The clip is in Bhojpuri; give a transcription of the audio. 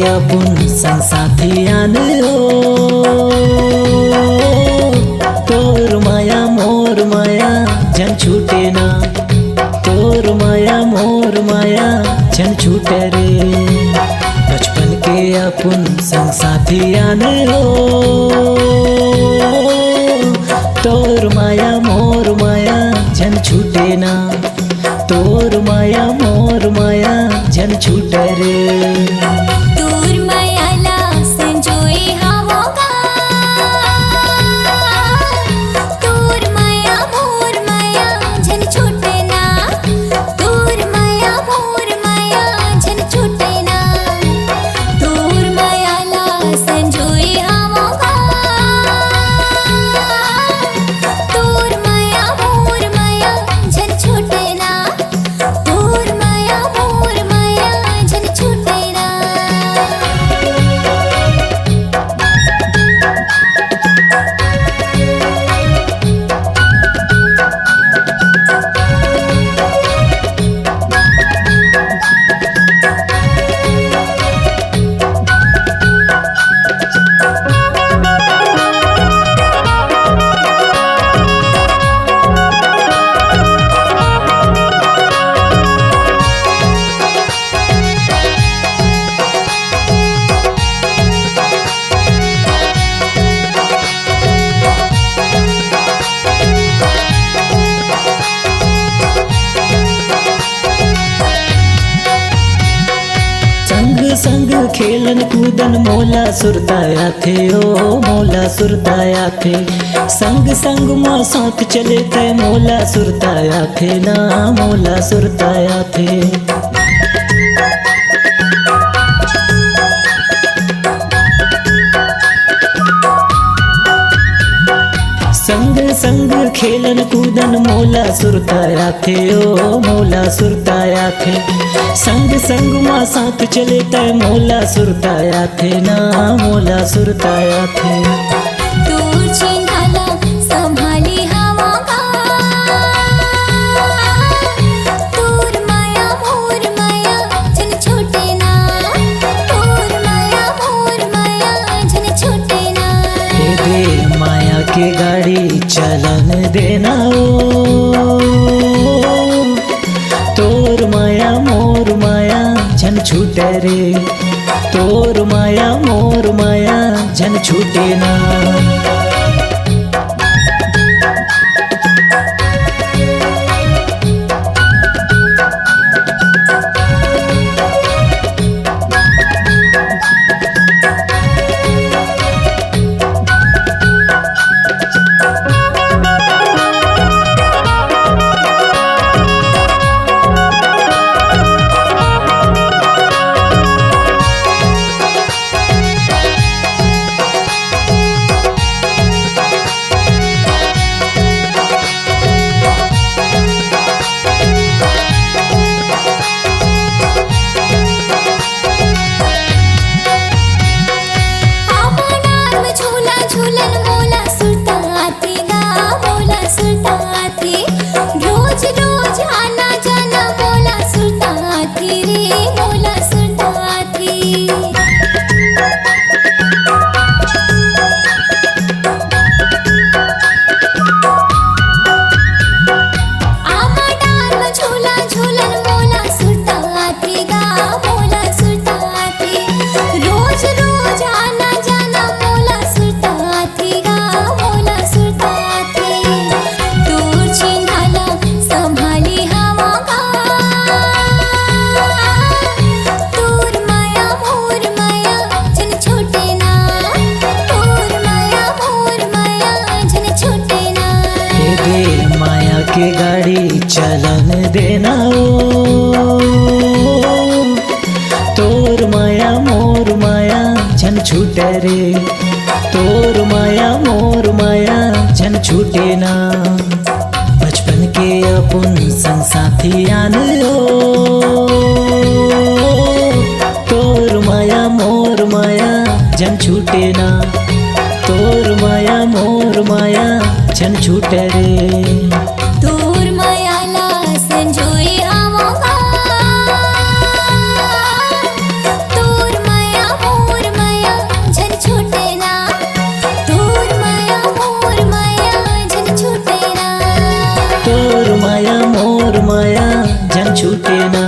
अपन संग साथियान तोर माया मोर माया जन छूटे ना, तोर माया मोर माया जन छूटे रे। बचपन के अपन संग साथियान तोर माया मोर माया जन छूटे ना, तोर माया मोर माया जन छूटे रे। संग खेलन कूदन मोला सुरताया थे, ओ मोला सुरताया थे। संग संग माँ साथ चले थे मोला सुरताया थे ना, मोला सुरताया थे। संग संग खेलन कूदन मोला सुरताया थे, ओ मोला सुरताया थे। संग संग माँ साथ चले तय मोला सुरताया थे ना, मोला सुरताया थे। दूर चिन्हाला संभाली हवा का, तोर माया मोर माया जन छूटे ना, तोर माया मोर माया जन छूटे ना। दे माया के गाड़ी चलन देना, ओ तोर माया मोर माया जन छूटे रे, तोर माया मोर माया जन छूटे ना। रोज रोज आना जाना मोला सुरताती रे, मोला सुरताती। आमा डाल में झूला झूलन मोला सुरताती गा, मोला सुरताती। रोज रोज आना जाना मोला सुरताती गा, मोला सुरताती। दूर चिन्हाला संभाली हवा का, तोर माया मोर माया जन छूटे ना, तोर माया मोर माया जन छूटे ना। दे माया के गाड़ी चलन देना ओ तोर माया मोर माया झन छूटे रे, तोर माया मोर माया झन छूटे ना। बचपन के अपन संग साथी आन लो, तोर माया मोर माया झन छूटे ना, तोर माया मोर माया झन छूटे रे। तोर मायाला संजोई आवांगा, तोर माया मोर माया झन छूटे ना, तोर माया मोर माया झन छूटे ना, तोर माया मोर माया झन छूटे ना।